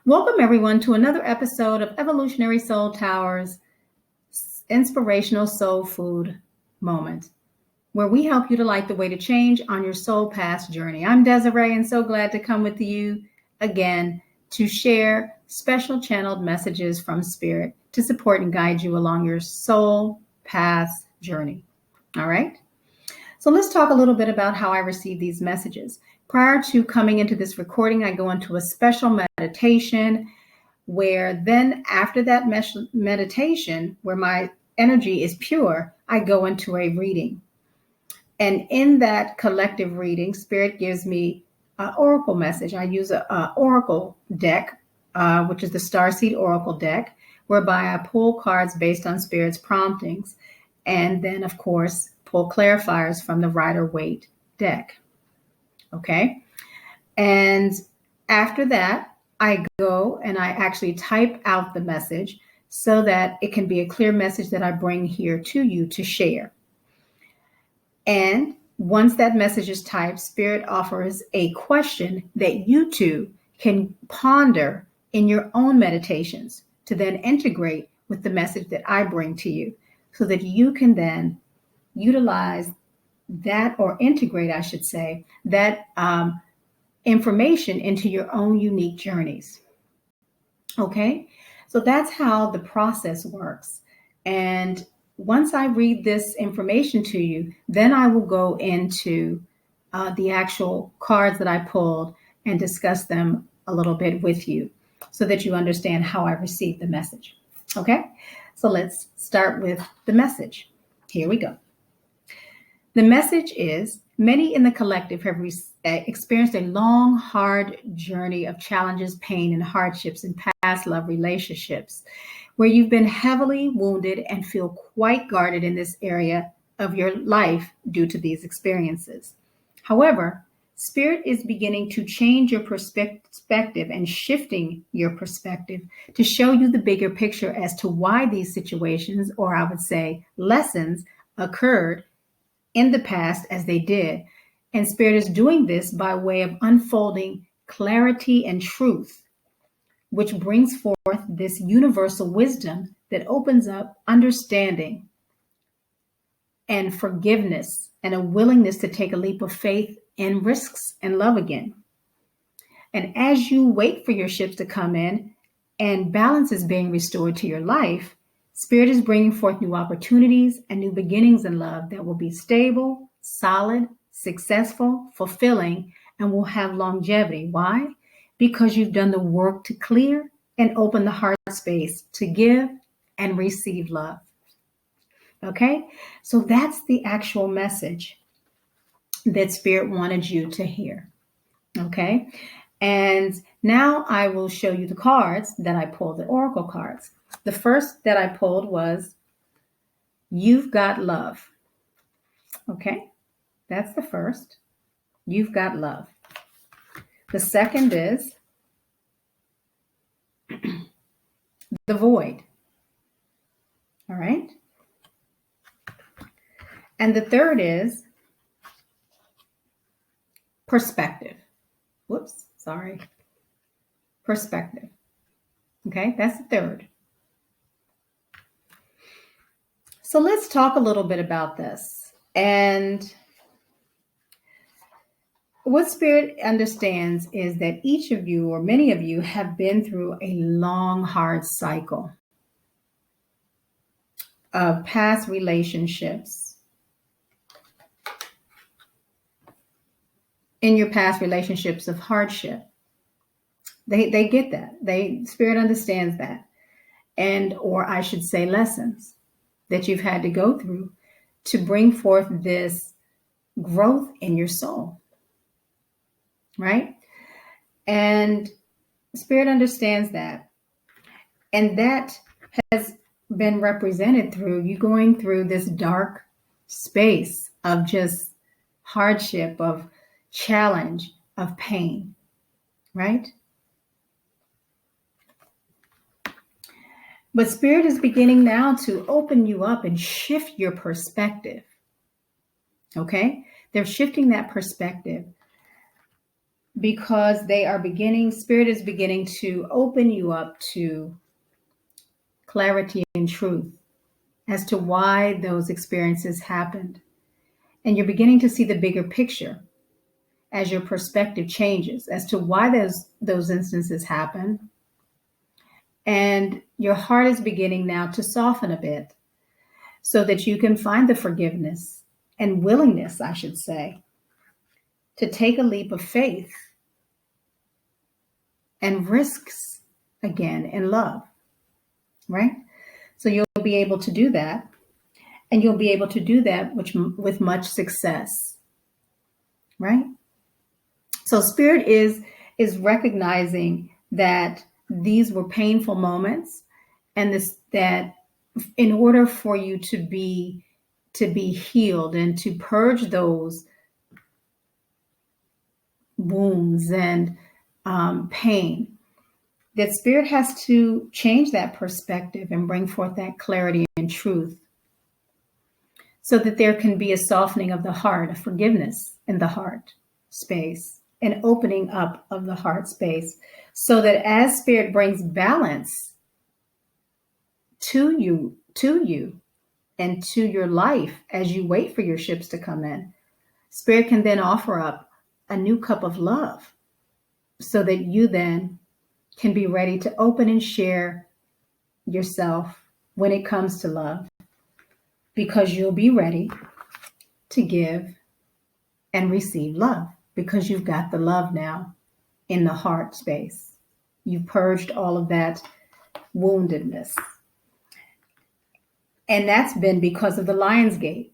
Welcome, everyone, to another episode of Evolutionary Soul Tower's Inspirational Soul Food Moment, where we help you to light the way to change on your soul path journey. I'm Desiree, and so glad to come with you again to share special channeled messages from Spirit to support and guide you along your soul path journey. All right? So let's talk a little bit about how I receive these messages. Prior to coming into this recording, I go into a special meditation where then after that meditation, where my energy is pure, I go into a reading. And in that collective reading, Spirit gives me an oracle message. I use an oracle deck, which is the Starseed Oracle deck, whereby I pull cards based on Spirit's promptings. And then, of course, pull clarifiers from the Rider-Waite deck. Okay. And after that, I go and I actually type out the message so that it can be a clear message that I bring here to you to share. And once that message is typed, Spirit offers a question that you too can ponder in your own meditations to then integrate with the message that I bring to you so that you can then utilize that, or integrate, I should say, that information into your own unique journeys. Okay, so that's how the process works. And once I read this information to you, then I will go into the actual cards that I pulled and discuss them a little bit with you so that you understand how I received the message. Okay, so let's start with the message. Here we go. The message is, many in the collective have experienced a long, hard journey of challenges, pain, and hardships in past love relationships, where you've been heavily wounded and feel quite guarded in this area of your life due to these experiences. However, Spirit is beginning to change your perspective and shifting your perspective to show you the bigger picture as to why these situations, or I would say lessons, occurred in the past as they did. And Spirit is doing this by way of unfolding clarity and truth, which brings forth this universal wisdom that opens up understanding and forgiveness and a willingness to take a leap of faith and risks and love again. And as you wait for your ships to come in and balance is being restored to your life, Spirit is bringing forth new opportunities and new beginnings in love that will be stable, solid, successful, fulfilling, and will have longevity. Why? Because you've done the work to clear and open the heart space to give and receive love. Okay? So that's the actual message that Spirit wanted you to hear. Okay? And now I will show you the cards that I pulled, the oracle cards. The first that I pulled was, You've Got Love. Okay, that's the first. You've got love. The second is the void. All right. And the third is perspective. Whoops, sorry. Perspective. Okay, that's the third. So let's talk a little bit about this. And what Spirit understands is that each of you, or many of you, have been through a long, hard cycle of past relationships. In your past relationships of hardship. They get that. Spirit understands that. And, or I should say, lessons that you've had to go through to bring forth this growth in your soul. Right? And Spirit understands that. And that has been represented through you going through this dark space of just hardship, of challenge, of pain. Right? But Spirit is beginning now to open you up and shift your perspective. Okay? They're shifting that perspective because Spirit is beginning to open you up to clarity and truth as to why those experiences happened. And you're beginning to see the bigger picture as your perspective changes as to why those instances happen. And your heart is beginning now to soften a bit so that you can find the forgiveness and willingness, I should say, to take a leap of faith and risks again in love, right? So you'll be able to do that, and you'll be able to do that with much success, right? So Spirit is recognizing that these were painful moments, and that in order for you to be healed and to purge those wounds and pain, that Spirit has to change that perspective and bring forth that clarity and truth so that there can be a softening of the heart, a forgiveness in the heart space, an opening up of the heart space, so that as Spirit brings balance to you and to your life as you wait for your ships to come in, Spirit can then offer up a new cup of love so that you then can be ready to open and share yourself when it comes to love, because you'll be ready to give and receive love because you've got the love now in the heart space. You've purged all of that woundedness. And that's been because of the Lionsgate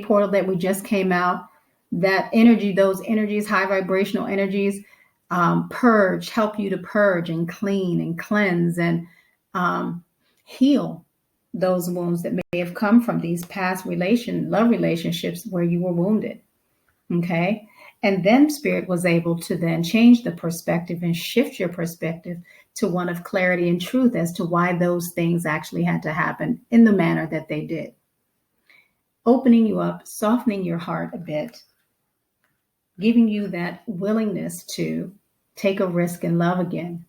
portal that we just came out. That energy, those energies, high vibrational energies, help you to purge and clean and cleanse and heal those wounds that may have come from these past love relationships where you were wounded. Okay. And then Spirit was able to then change the perspective and shift your perspective to one of clarity and truth as to why those things actually had to happen in the manner that they did. Opening you up, softening your heart a bit, giving you that willingness to take a risk in love again,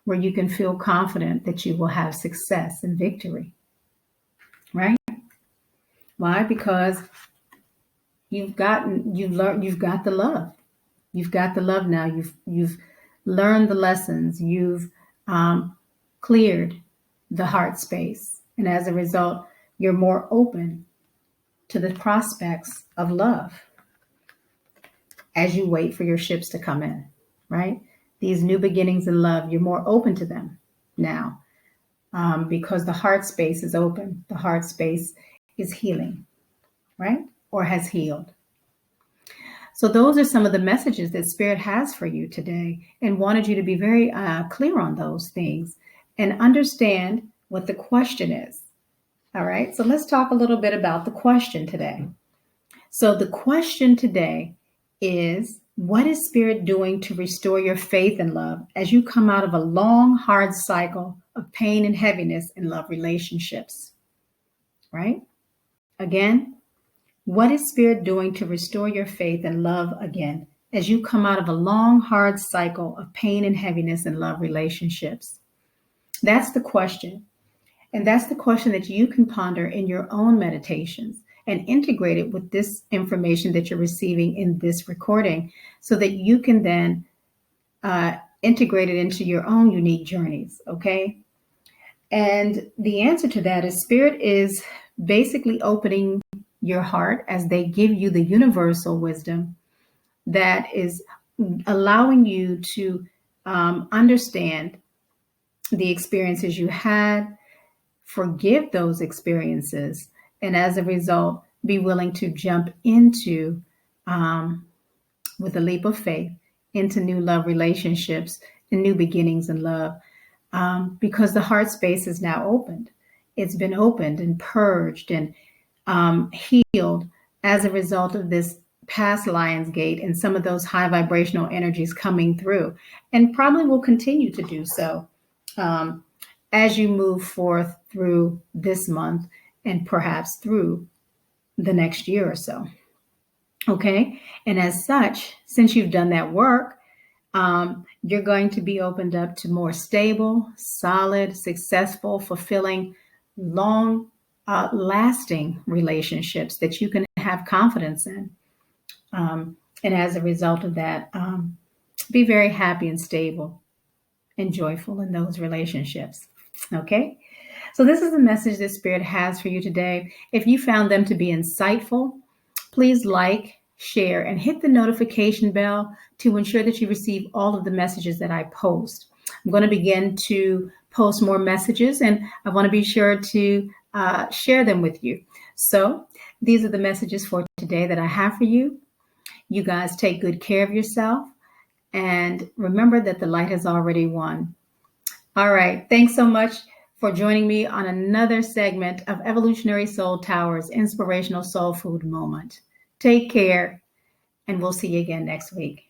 where you can feel confident that you will have success and victory, right? Why? Because you've got the love. You've got the love now. You've learned the lessons. You've cleared the heart space. And as a result, you're more open to the prospects of love as you wait for your ships to come in, right? These new beginnings in love, you're more open to them now because the heart space is open. The heart space is healing, right? Or has healed. So those are some of the messages that Spirit has for you today, and wanted you to be very clear on those things and understand what the question is. All right. So let's talk a little bit about the question today. So the question today is, what is Spirit doing to restore your faith and love as you come out of a long, hard cycle of pain and heaviness in love relationships? Right? Again, what is Spirit doing to restore your faith and love again as you come out of a long, hard cycle of pain and heaviness in love relationships? That's the question. And that's the question that you can ponder in your own meditations and integrate it with this information that you're receiving in this recording so that you can then integrate it into your own unique journeys, okay? And the answer to that is Spirit is basically opening your heart as they give you the universal wisdom that is allowing you to understand the experiences you had, forgive those experiences, and as a result, be willing to jump into, with a leap of faith, into new love relationships and new beginnings in love, because the heart space is now opened. It's been opened and purged and healed as a result of this past Lionsgate and some of those high vibrational energies coming through, and probably will continue to do so as you move forth through this month and perhaps through the next year or so. Okay. And as such, since you've done that work, you're going to be opened up to more stable, solid, successful, fulfilling, long lasting relationships that you can have confidence in. And as a result of that, be very happy and stable and joyful in those relationships. Okay? So, this is the message that Spirit has for you today. If you found them to be insightful, please like, share, and hit the notification bell to ensure that you receive all of the messages that I post. I'm going to begin to post more messages, and I want to be sure to share them with you. So, these are the messages for today that I have for you. You guys take good care of yourself, and remember that the light has already won. All right. Thanks so much for joining me on another segment of Evolutionary Soul Tower's Inspirational Soul Food Moment. Take care, and we'll see you again next week.